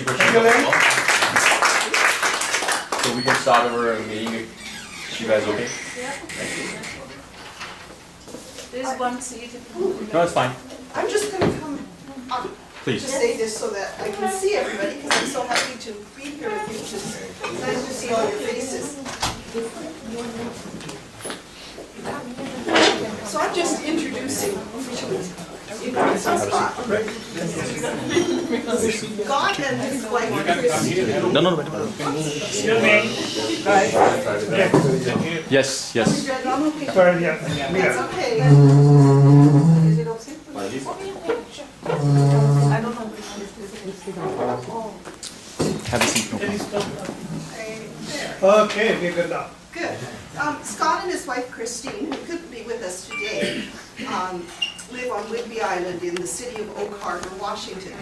you for showing up. So we can start over a meeting if you guys okay? Yeah. There's one seat. No, it's fine. I'm just going to come up to Please. say this so that I can see everybody, because I'm so happy to be here with you. It's nice to see all your faces. So I'm just introducing officially Scott. Scott and his wife Christy. No, wait. Yes. I'm okay. Sorry, yeah. That's okay. Is it okay? I don't know which Have a seat. No problem. Okay, we're good now. Good. Scott and his wife Christine, who couldn't be with us today, live on Whidbey Island in the city of Oak Harbor, Washington.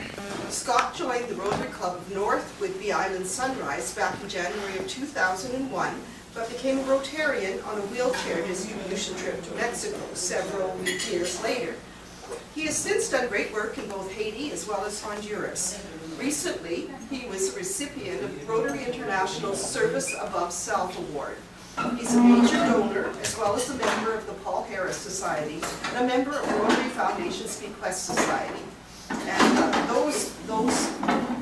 Scott joined the Rotary Club of North Whidbey Island Sunrise back in January of 2001, but became a Rotarian on a wheelchair distribution trip to Mexico several years later. He has since done great work in both Haiti as well as Honduras. Recently, he was a recipient of the Rotary International Service Above Self Award. He's a major donor, as well as a member of the Paul Harris Society, and a member of Rotary Foundation's Bequest Society. And those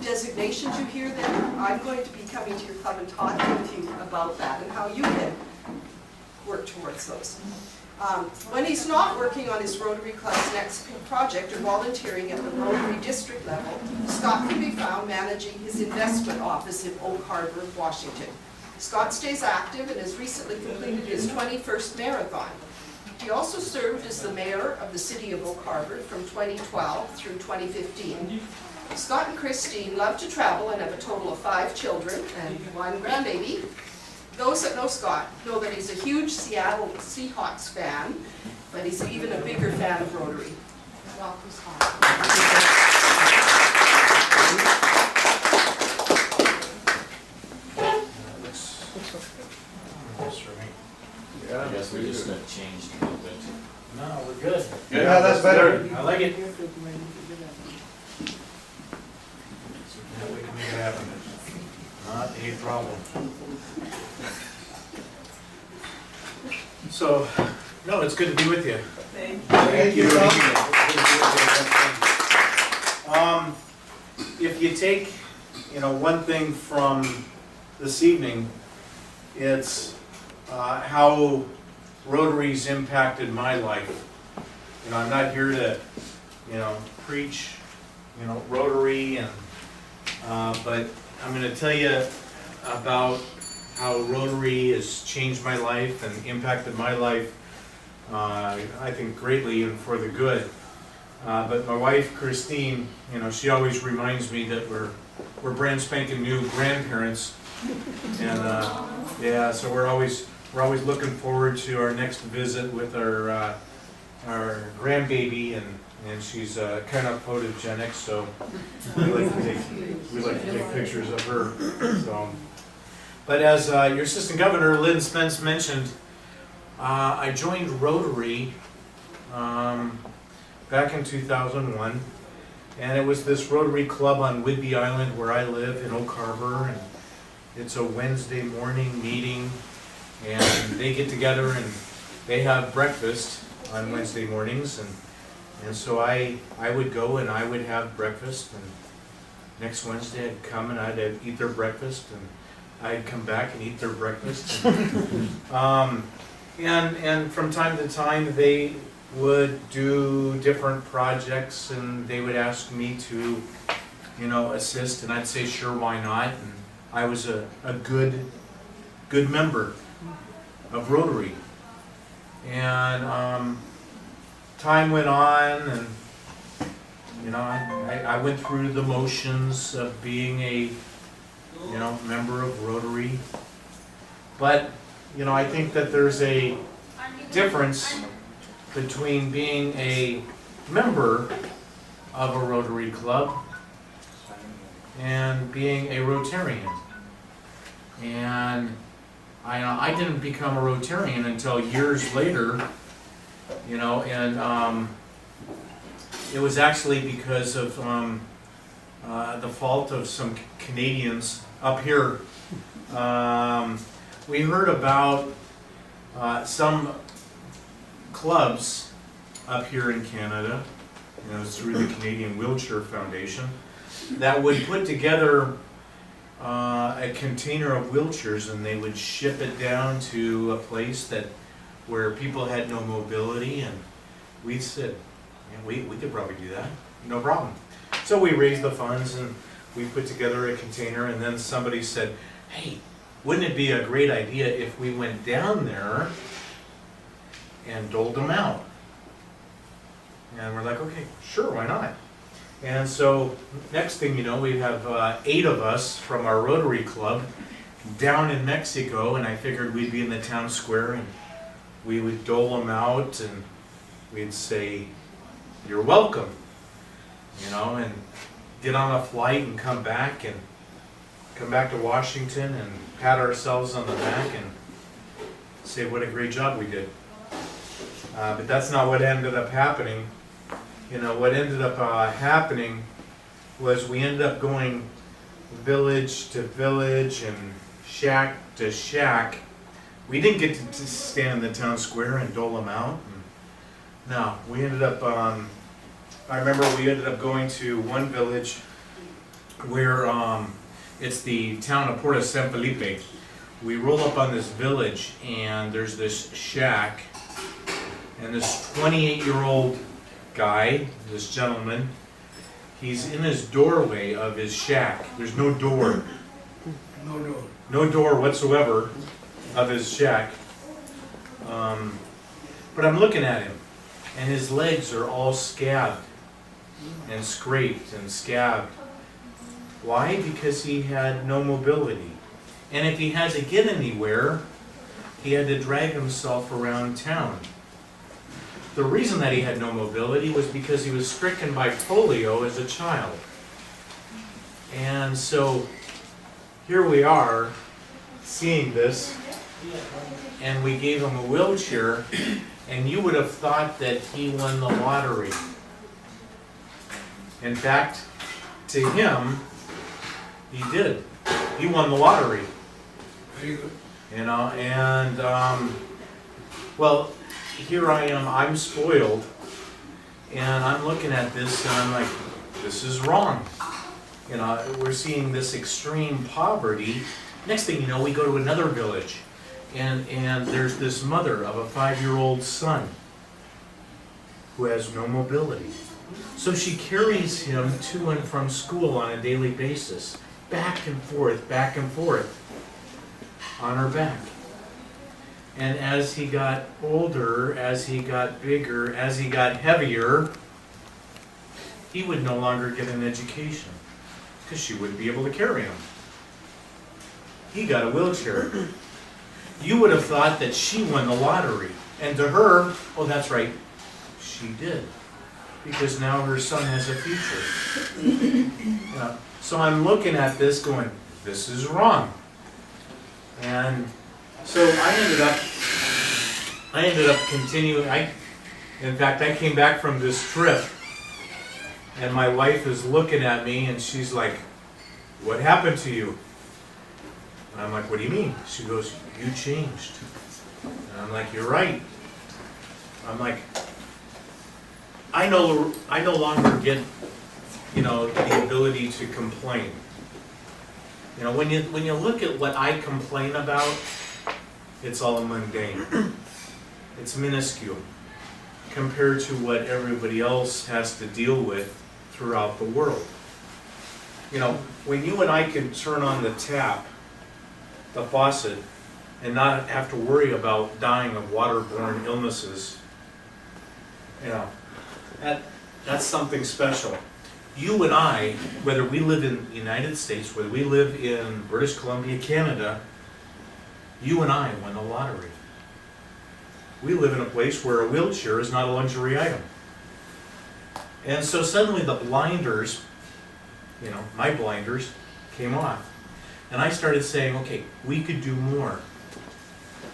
designations you hear there, I'm going to be coming to your club and talking with you about that and how you can work towards those. When he's not working on his Rotary Club's next project or volunteering at the Rotary District level, Scott can be found managing his investment office in Oak Harbor, Washington. Scott stays active and has recently completed his 21st marathon. He also served as the mayor of the city of Oak Harbor from 2012 through 2015. Scott and Christine love to travel and have a total of 5 children and 1 grandbaby. Those that know Scott know that he's a huge Seattle Seahawks fan, but he's even a bigger fan of Rotary. Welcome, Scott. I guess we're just gonna change a little bit. No, we're good. Yeah, that's better. I like it. So now we can make it happen. Not a problem. So, no, it's good to be with you. Thank you, Tom. If you take, one thing from this evening, it's how Rotary's impacted my life. I'm not here to, preach, Rotary, and but I'm going to tell you about how Rotary has changed my life and impacted my life, I think greatly and for the good. But my wife, Christine, she always reminds me that we're brand spanking new grandparents, and yeah, so we're always looking forward to our next visit with our grandbaby, and she's kind of photogenic, so we like to take pictures of her. So, but as your assistant governor Lynn Spence mentioned, I joined Rotary back in 2001, and it was this Rotary Club on Whidbey Island where I live in Oak Harbor, and it's a Wednesday morning meeting, and they get together and they have breakfast on Wednesday mornings, and so I would go and I would have breakfast, and next Wednesday I'd come and I'd eat their breakfast, and I'd come back and eat their breakfast. And from time to time they would do different projects, and they would ask me to, assist, and I'd say sure, why not? And I was a good member of Rotary. And time went on, and I went through the motions of being a member of Rotary, but I think that there's a difference between being a member of a Rotary Club and being a Rotarian. And I didn't become a Rotarian until years later, and it was actually because of the fault of some Canadians up here. We heard about some clubs up here in Canada, through the Canadian Wheelchair Foundation, that would put together a container of wheelchairs, and they would ship it down to a place where people had no mobility, and we said, yeah, we could probably do that, no problem. So we raised the funds and we put together a container, and then somebody said, hey, wouldn't it be a great idea if we went down there and doled them out? And we're like, okay, sure, why not? And so next thing you know, we have 8 of us from our Rotary Club down in Mexico, and I figured we'd be in the town square and we would dole them out, and we'd say, you're welcome, and get on a flight and come back to Washington and pat ourselves on the back and say what a great job we did. But that's not what ended up happening. What ended up happening was we ended up going village to village and shack to shack. We didn't get to stand in the town square and dole them out. No, we ended up, I remember we ended up going to one village where it's the town of Puerto San Felipe. We roll up on this village, and there's this shack, and this 28-year-old guy, this gentleman, he's in his doorway of his shack. There's no door. No, no. No door whatsoever of his shack. But I'm looking at him, and his legs are all scabbed and scraped and scabbed. Why? Because he had no mobility. And if he had to get anywhere, he had to drag himself around town. The reason that he had no mobility was because he was stricken by polio as a child. And so here we are seeing this, and we gave him a wheelchair, and you would have thought that he won the lottery. In fact, to him, he did. He won the lottery. Very good. Well, here I am, I'm spoiled, and I'm looking at this, and I'm like, this is wrong. We're seeing this extreme poverty. Next thing you know, we go to another village, and there's this mother of a 5-year-old son who has no mobility. So she carries him to and from school on a daily basis, back and forth on her back. And as he got older, as he got bigger, as he got heavier, he would no longer get an education because she wouldn't be able to carry him. He got a wheelchair. You would have thought that she won the lottery. And to her, oh, that's right, she did. Because now her son has a future. So I'm looking at this going, this is wrong. And so I ended up continuing. In fact, I came back from this trip, and my wife is looking at me, and she's like, what happened to you? And I'm like, what do you mean? She goes, you changed. And I'm like, you're right. I'm like, I no longer get, the ability to complain. When you look at what I complain about, it's all mundane. It's minuscule compared to what everybody else has to deal with throughout the world. When you and I can turn on the tap, the faucet, and not have to worry about dying of waterborne illnesses, that's something special. You and I, whether we live in the United States, whether we live in British Columbia, Canada, you and I won the lottery. We live in a place where a wheelchair is not a luxury item. And so suddenly the blinders, my blinders, came off. And I started saying, okay, we could do more.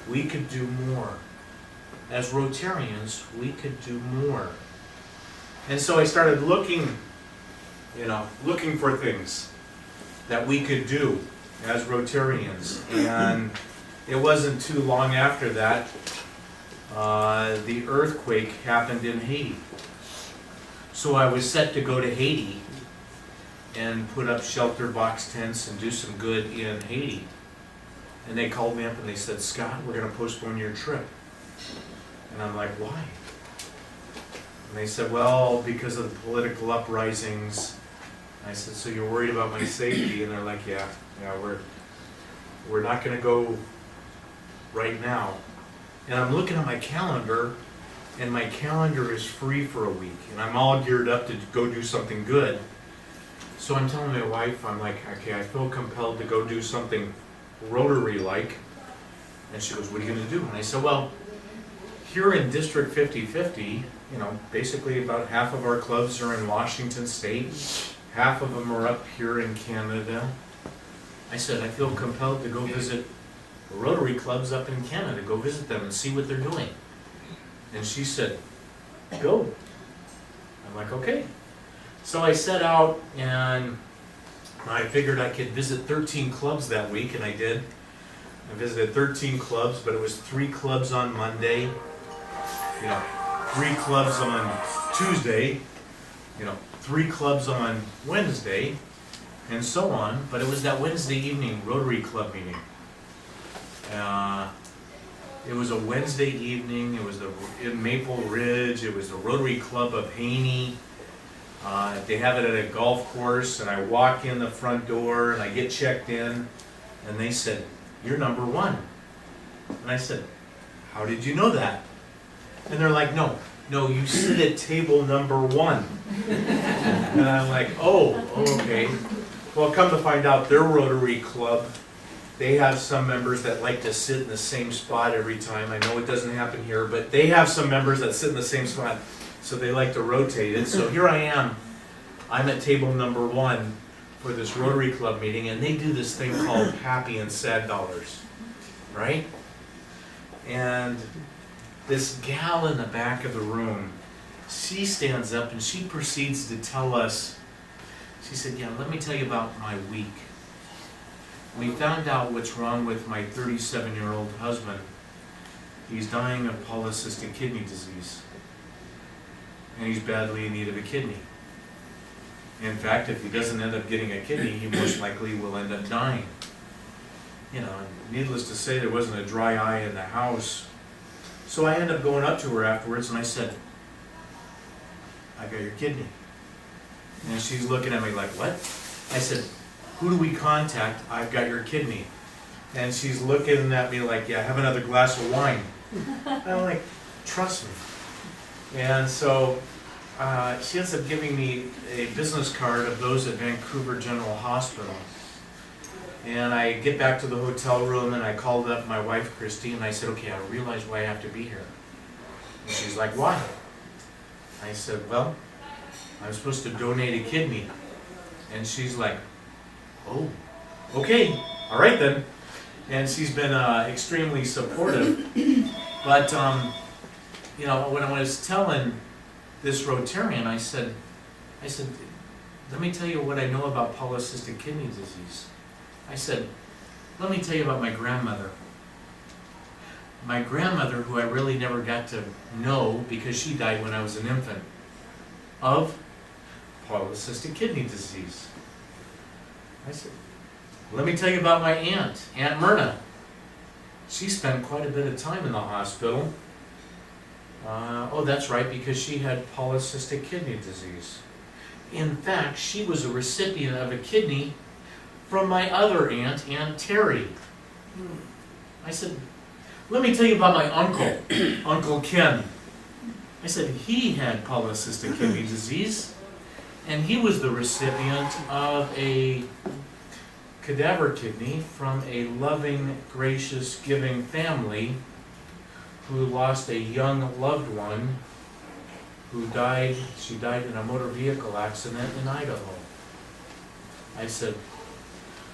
We could do more. As Rotarians, we could do more. And so I started looking looking for things that we could do as Rotarians. And it wasn't too long after that, the earthquake happened in Haiti. So I was set to go to Haiti and put up shelter box tents and do some good in Haiti. And they called me up and they said, Scott, we're going to postpone your trip. And I'm like, why? And they said, well, because of the political uprisings. And I said, so you're worried about my safety? And they're like, yeah, we're not going to go right now. And I'm looking at my calendar, and my calendar is free for a week, and I'm all geared up to go do something good. So I'm telling my wife, I'm like, okay, I feel compelled to go do something Rotary-like. And she goes, what are you going to do? And I said, well, here in District 5050, basically about half of our clubs are in Washington State, half of them are up here in Canada. I said, I feel compelled to go visit Rotary clubs up in Canada, go visit them and see what they're doing. And she said, go. I'm like, okay. So I set out and I figured I could visit 13 clubs that week, and I did. I visited 13 clubs, but it was 3 clubs on Monday, 3 clubs on Tuesday, 3 clubs on Wednesday, and so on. But it was that Wednesday evening Rotary Club meeting. It was a Wednesday evening. It was in Maple Ridge. It was the Rotary Club of Haney. They have it at a golf course, and I walk in the front door and I get checked in, and they said, you're number 1. And I said, how did you know that? And they're like, no, you sit at table number 1. And I'm like, oh, okay. Well, come to find out, their Rotary Club, they have some members that like to sit in the same spot every time. I know it doesn't happen here, but they have some members that sit in the same spot, so they like to rotate it. So here I am. I'm at table number 1 for this Rotary Club meeting, and they do this thing called happy and sad dollars, right? And this gal in the back of the room, she stands up and she proceeds to tell us, she said, yeah, let me tell you about my week. We found out what's wrong with my 37-year-old husband. He's dying of polycystic kidney disease. And he's badly in need of a kidney. In fact, if he doesn't end up getting a kidney, he most likely will end up dying. Needless to say, there wasn't a dry eye in the house. So I ended up going up to her afterwards and I said, I got your kidney. And she's looking at me like, what? I said, who do we contact? I've got your kidney. And she's looking at me like, yeah, have another glass of wine. And I'm like, trust me. And so she ends up giving me a business card of those at Vancouver General Hospital. And I get back to the hotel room and I called up my wife, Christy, and I said, okay, I realize why I have to be here. And she's like, why? I said, well, I'm supposed to donate a kidney. And she's like, oh, okay, all right then. And she's been extremely supportive. But, when I was telling this Rotarian, I said, let me tell you what I know about polycystic kidney disease. I said, let me tell you about my grandmother. My grandmother, who I really never got to know because she died when I was an infant, of polycystic kidney disease. I said, let me tell you about my aunt, Aunt Myrna. She spent quite a bit of time in the hospital. Oh, that's right, because she had polycystic kidney disease. In fact, she was a recipient of a kidney from my other aunt, Aunt Terry. I said, let me tell you about my uncle, Uncle Ken. I said, he had polycystic kidney disease, and he was the recipient of a cadaver kidney from a loving, gracious, giving family who lost a young loved one who died. She died in a motor vehicle accident in Idaho. I said,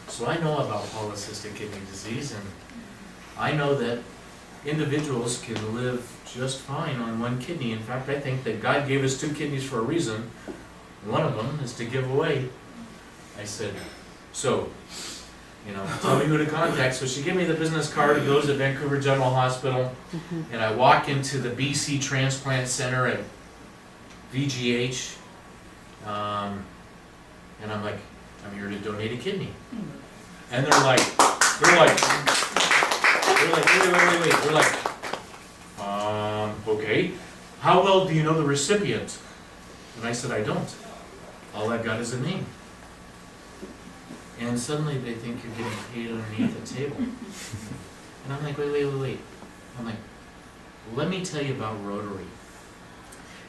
so I know about polycystic kidney disease, and I know that individuals can live just fine on one kidney. In fact, I think that God gave us 2 kidneys for a reason. One of them is to give away. I said, so, you know, tell me who to contact. So she gave me the business card. It goes to Vancouver General Hospital. And I walk into the BC Transplant Center at VGH. And I'm like, I'm here to donate a kidney. And they're like, wait. They're like, okay. How well do you know the recipient? And I said, I don't. All I've got is a name. And suddenly they think you're getting paid underneath the table. And I'm like, wait. I'm like, let me tell you about Rotary.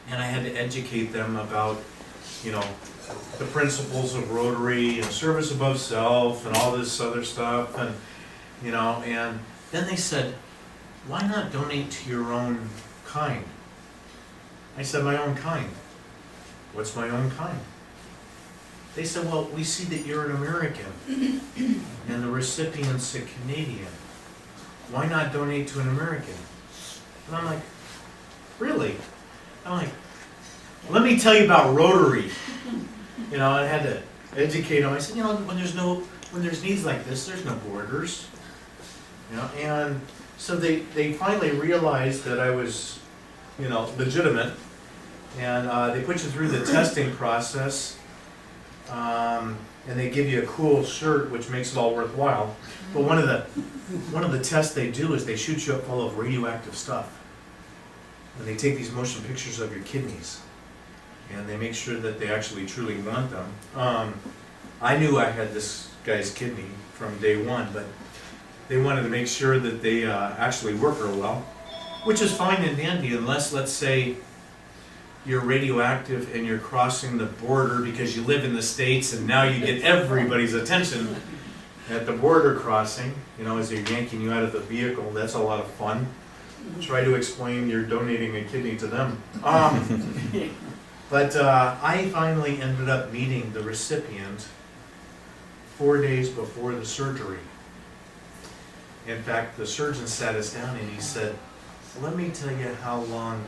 And I had to educate them about, you know, the principles of Rotary and service above self and all this other stuff. And, you know, and then they said, why not donate to your own kind? I said, my own kind. What's my own kind? They said, well, we see that you're an American and the recipient's a Canadian. Why not donate to an American? And I'm like, really? I'm like, let me tell you about Rotary. You know, I had to educate them. I said, you know, when there's needs like this, there's no borders. You know, and so they finally realized that I was, you know, legitimate, and they put you through the testing process, and they give you a cool shirt, which makes it all worthwhile. But one of the tests they do is they shoot you up full of radioactive stuff, and they take these motion pictures of your kidneys, and they make sure that they actually truly want them. I knew I had this guy's kidney from day one, but they wanted to make sure that they actually work real well, which is fine and dandy unless, let's say, you're radioactive and you're crossing the border because you live in the States and now you get everybody's attention at the border crossing, you know, as they're yanking you out of the vehicle. That's a lot of fun. Try to explain you're donating a kidney to them. But I finally ended up meeting the recipient 4 days before the surgery. In fact, the surgeon sat us down and he said, let me tell you how long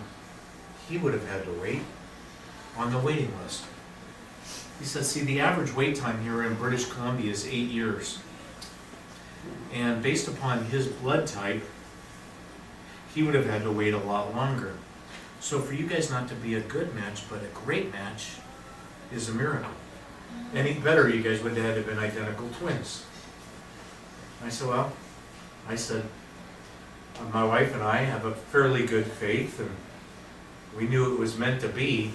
he would have had to wait on the waiting list. He said, see, the average wait time here in British Columbia is 8 years. And based upon his blood type, he would have had to wait a lot longer. So for you guys not to be a good match, but a great match, is a miracle. Any better, you guys would have had to have been identical twins. I said, well, my wife and I have a fairly good faith, and we knew it was meant to be.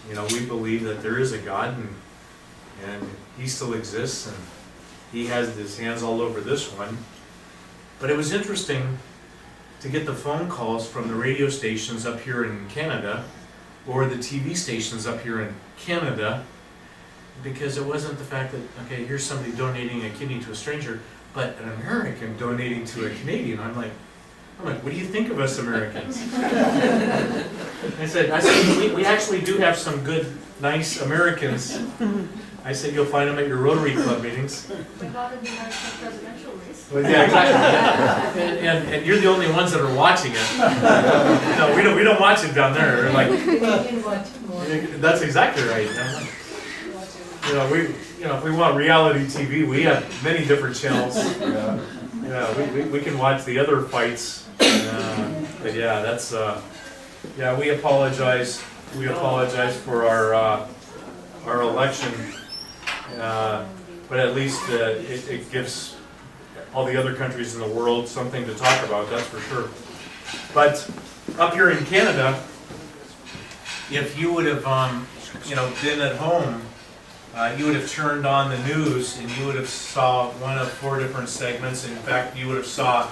You know, we believe that there is a God, and He still exists, and He has His hands all over this one. But it was interesting to get the phone calls from the radio stations up here in Canada, or the TV stations up here in Canada, because it wasn't the fact that, okay, here's somebody donating a kidney to a stranger, but an American donating to a Canadian. I'm like, what do you think of us Americans? I said, we actually do have some good, nice Americans. I said, you'll find them at your Rotary Club meetings. We got in the national presidential race. Well, yeah, exactly. And you're the only ones that are watching it. No, we don't watch it down there. We're like, We can watch more. that's exactly right. If we want reality TV, we have many different channels. We can watch the other fights. But yeah, that's we apologize. We apologize for our election. But at least it gives all the other countries in the world something to talk about, that's for sure. But up here in Canada, if you would have been at home, you would have turned on the news and you would have saw one of 4 different segments. In fact, you would have saw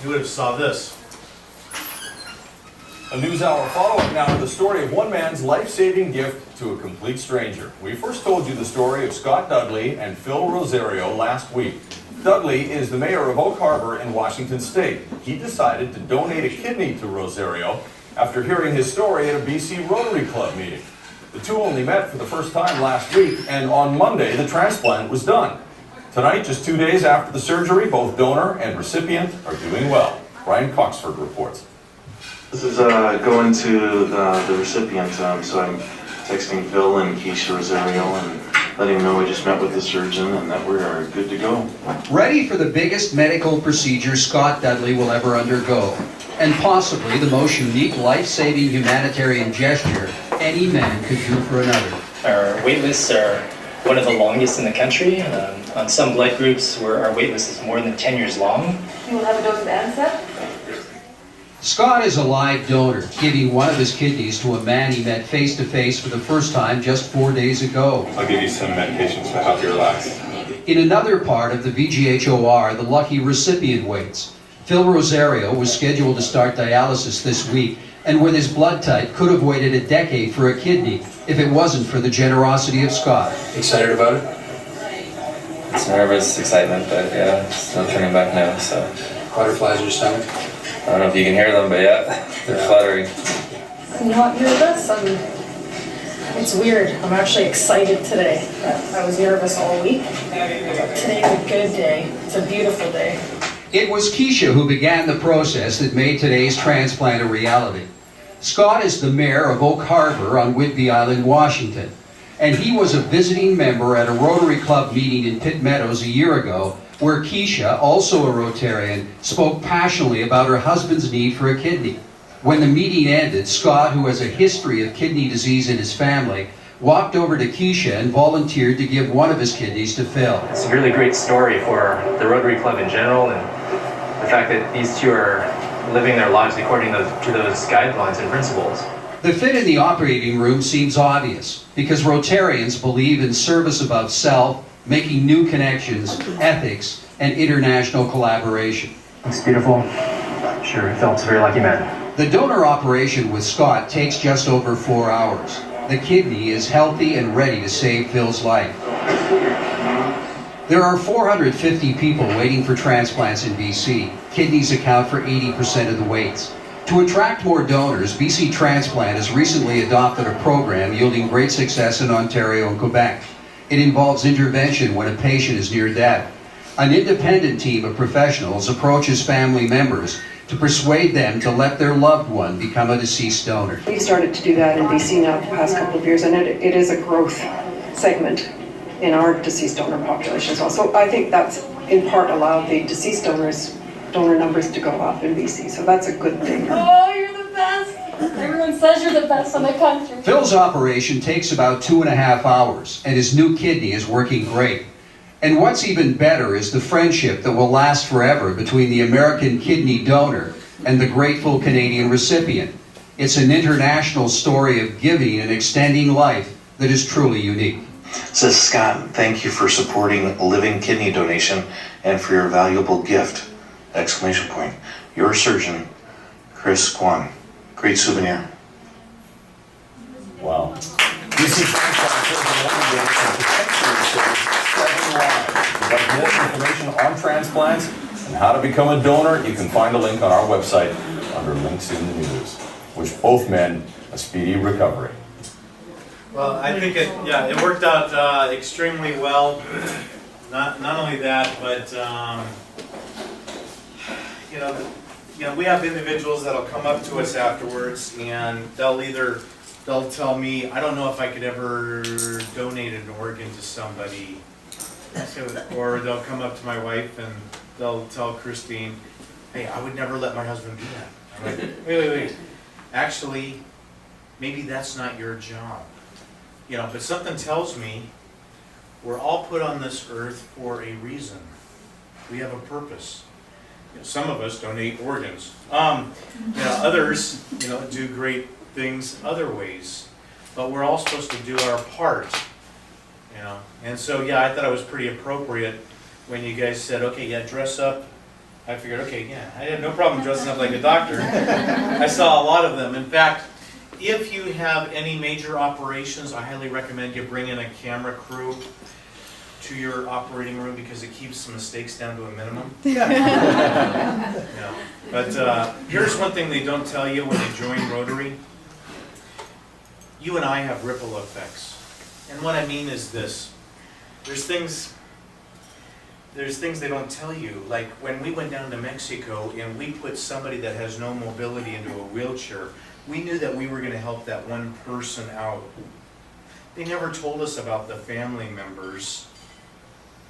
this. A NewsHour follow-up now to the story of one man's life-saving gift to a complete stranger. We first told you the story of Scott Dudley and Phil Rosario last week. Dudley is the mayor of Oak Harbor in Washington State. He decided to donate a kidney to Rosario after hearing his story at a BC Rotary Club meeting. The two only met for the first time last week, and on Monday the transplant was done. Tonight, just 2 days after the surgery, both donor and recipient are doing well. Brian Coxford reports. This is going to the recipient, so texting Phil and Keisha Rosario and letting them know I just met with the surgeon and that we are good to go. Ready for the biggest medical procedure Scott Dudley will ever undergo, and possibly the most unique life-saving humanitarian gesture any man could do for another. Our wait lists are one of the longest in the country. On some blood groups where our wait list is more than 10 years long. You will have a dose of ANSEP? Scott is a live donor, giving one of his kidneys to a man he met face-to-face for the first time just 4 days ago. I'll give you some medications to help you relax. In another part of the VGHOR, the lucky recipient waits. Phil Rosario was scheduled to start dialysis this week, and with his blood type, could have waited a decade for a kidney if it wasn't for the generosity of Scott. Excited about it? It's nervous, excitement, but yeah, it's no turning back now, so. Butterflies in your stomach? I don't know if you can hear them, but yeah, they're fluttering. I'm not nervous. It's weird. I'm actually excited today. I was nervous all week. Today's a good day. It's a beautiful day. It was Keisha who began the process that made today's transplant a reality. Scott is the mayor of Oak Harbor on Whidbey Island, Washington, and he was a visiting member at a Rotary Club meeting in Pitt Meadows a year ago, where Keisha, also a Rotarian, spoke passionately about her husband's need for a kidney. When the meeting ended, Scott, who has a history of kidney disease in his family, walked over to Keisha and volunteered to give one of his kidneys to Phil. It's a really great story for the Rotary Club in general, and the fact that these two are living their lives according to those guidelines and principles. The fit in the operating room seems obvious, because Rotarians believe in service above self, making new connections, ethics, and international collaboration. It's beautiful. Sure, Phil's a very lucky man. The donor operation with Scott takes just over 4 hours. The kidney is healthy and ready to save Phil's life. There are 450 people waiting for transplants in BC. Kidneys account for 80% of the waits. To attract more donors, BC Transplant has recently adopted a program yielding great success in Ontario and Quebec. It involves intervention when a patient is near death. An independent team of professionals approaches family members to persuade them to let their loved one become a deceased donor. We've started to do that in BC now the past couple of years, and it is a growth segment in our deceased donor population as well. So I think that's in part allowed the deceased donor numbers to go up in BC, so that's a good thing. Oh, you're the best! Everyone says you're the best in the country. Phil's operation takes about 2.5 hours, and his new kidney is working great. And what's even better is the friendship that will last forever between the American kidney donor and the grateful Canadian recipient. It's an international story of giving and extending life that is truly unique. Says Scott, thank you for supporting living kidney donation and for your valuable gift! Exclamation point. Your surgeon, Chris Kwan. Great souvenir. Wow. BC Transplant says the one donation potentially saves 7 lives. If you'd like more information on transplants and how to become a donor, you can find a link on our website under links in the news. Wish both men a speedy recovery. Well, I think it worked out extremely well. Not only that, but we have individuals that'll come up to us afterwards, and they'll tell me, I don't know if I could ever donate an organ to somebody, or they'll come up to my wife and they'll tell Christine, hey, I would never let my husband do that. I'm like, wait. Actually, maybe that's not your job. But something tells me we're all put on this earth for a reason. We have a purpose. Some of us donate organs. Others, do great things other ways. But we're all supposed to do our part. And so, I thought it was pretty appropriate when you guys said, okay, dress up. I figured, okay, I had no problem dressing up like a doctor. I saw a lot of them. In fact, if you have any major operations, I highly recommend you bring in a camera crew to your operating room because it keeps the mistakes down to a minimum. But here's one thing they don't tell you when you join Rotary. You and I have ripple effects. And what I mean is this. There's things they don't tell you. Like when we went down to Mexico and we put somebody that has no mobility into a wheelchair, we knew that we were going to help that one person out. They never told us about the family members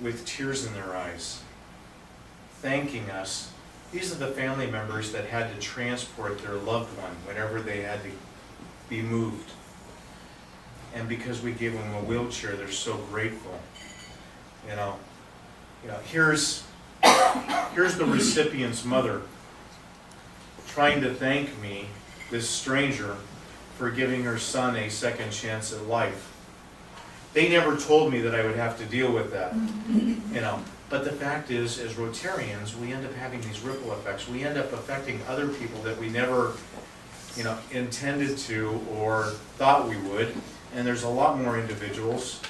with tears in their eyes, thanking us. These are the family members that had to transport their loved one whenever they had to be moved. And because we gave them a wheelchair, they're so grateful. You know, here's the recipient's mother trying to thank me, this stranger, for giving her son a second chance at life. They never told me that I would have to deal with that, you know. But the fact is, as Rotarians, we end up having these ripple effects. We end up affecting other people that we never, you know, intended to or thought we would. And there's a lot more individuals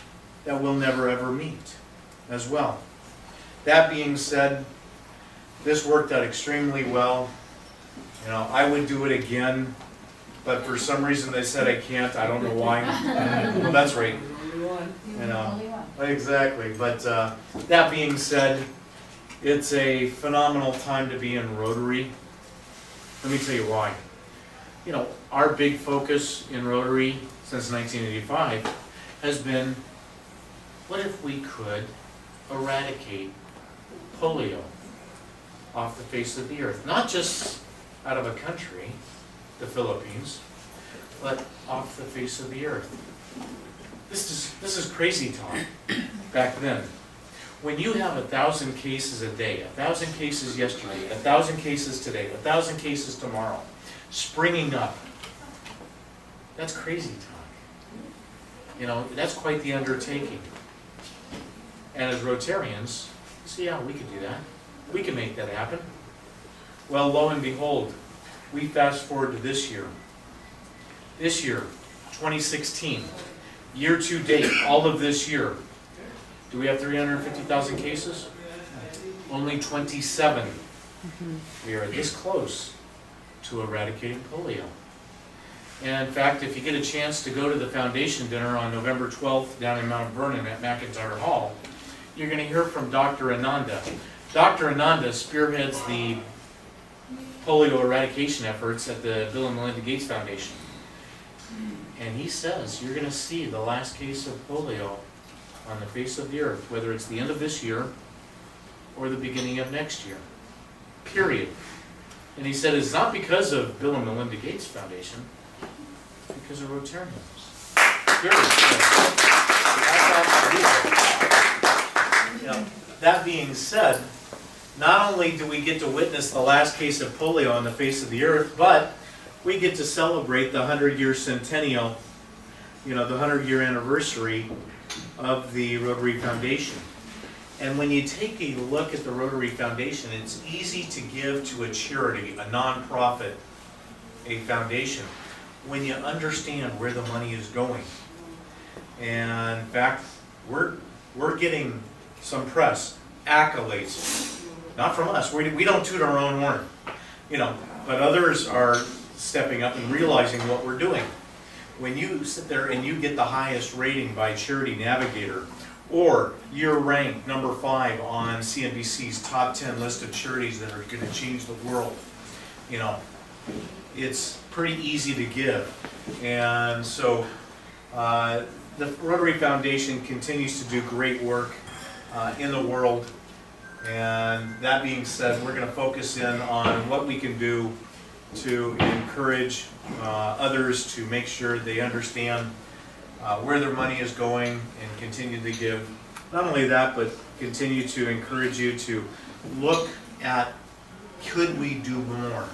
that we'll never ever meet as well. That being said, this worked out extremely well. You know, I would do it again, but for some reason they said I can't. I don't know why. Well, that's right. You know, exactly. But that being said, it's a phenomenal time to be in Rotary. Let me tell you why. You know, our big focus in Rotary since 1985 has been, what if we could eradicate polio off the face of the earth? Not just out of a country, the Philippines, but off the face of the earth. This is crazy talk back then. When you have 1,000 cases a day, 1,000 cases yesterday, 1,000 cases today, 1,000 cases tomorrow, springing up, that's crazy talk. You know, that's quite the undertaking. And as Rotarians, you see, yeah, we could do that. We can make that happen. Well, lo and behold, we fast forward to this year. This year, 2016, year to date, all of this year, do we have 350,000 cases? Only 27. We are this close to eradicating polio. And in fact, if you get a chance to go to the foundation dinner on November 12th down in Mount Vernon at McIntyre Hall, you're going to hear from Dr. Ananda. Dr. Ananda spearheads the polio eradication efforts at the Bill and Melinda Gates Foundation. And he says you're going to see the last case of polio on the face of the earth, whether it's the end of this year or the beginning of next year. Period. And he said it's not because of Bill and Melinda Gates Foundation, it's because of Rotarians. Period. That being said, not only do we get to witness the last case of polio on the face of the earth, but we get to celebrate the 100-year centennial, you know, the 100-year anniversary of the Rotary Foundation. And when you take a look at the Rotary Foundation, it's easy to give to a charity, a nonprofit, a foundation, when you understand where the money is going. And in fact, we're getting some press, accolades, not from us. We don't toot our own horn, you know, but others are stepping up and realizing what we're doing. When you sit there and you get the highest rating by Charity Navigator, or you're ranked number 5 on CNBC's top 10 list of charities that are going to change the world, you know, it's pretty easy to give. And so the Rotary Foundation continues to do great work in the world. And that being said, we're going to focus in on what we can do to encourage others to make sure they understand where their money is going and continue to give. Not only that, but continue to encourage you to look at, could we do more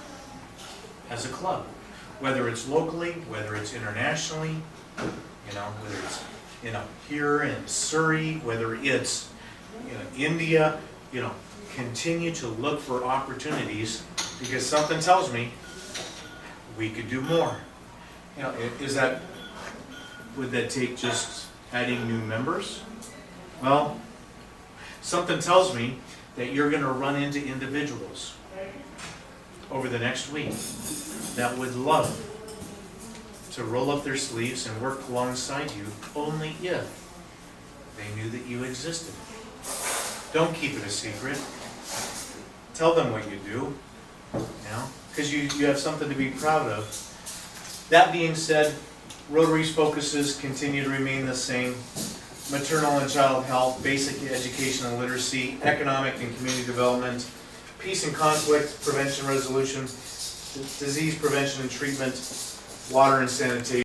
as a club? Whether it's locally, whether it's internationally, you know, whether it's, you know, here in Surrey, whether it's, you know, India, you know, continue to look for opportunities, because something tells me we could do more. You know, would that take just adding new members? Well, something tells me that you're going to run into individuals over the next week that would love to roll up their sleeves and work alongside you, only if they knew that you existed. Don't keep it a secret. Tell them what you do, you know, because you have something to be proud of. That being said, Rotary's focuses continue to remain the same. Maternal and child health, basic education and literacy, economic and community development, peace and conflict prevention resolution, disease prevention and treatment, water and sanitation.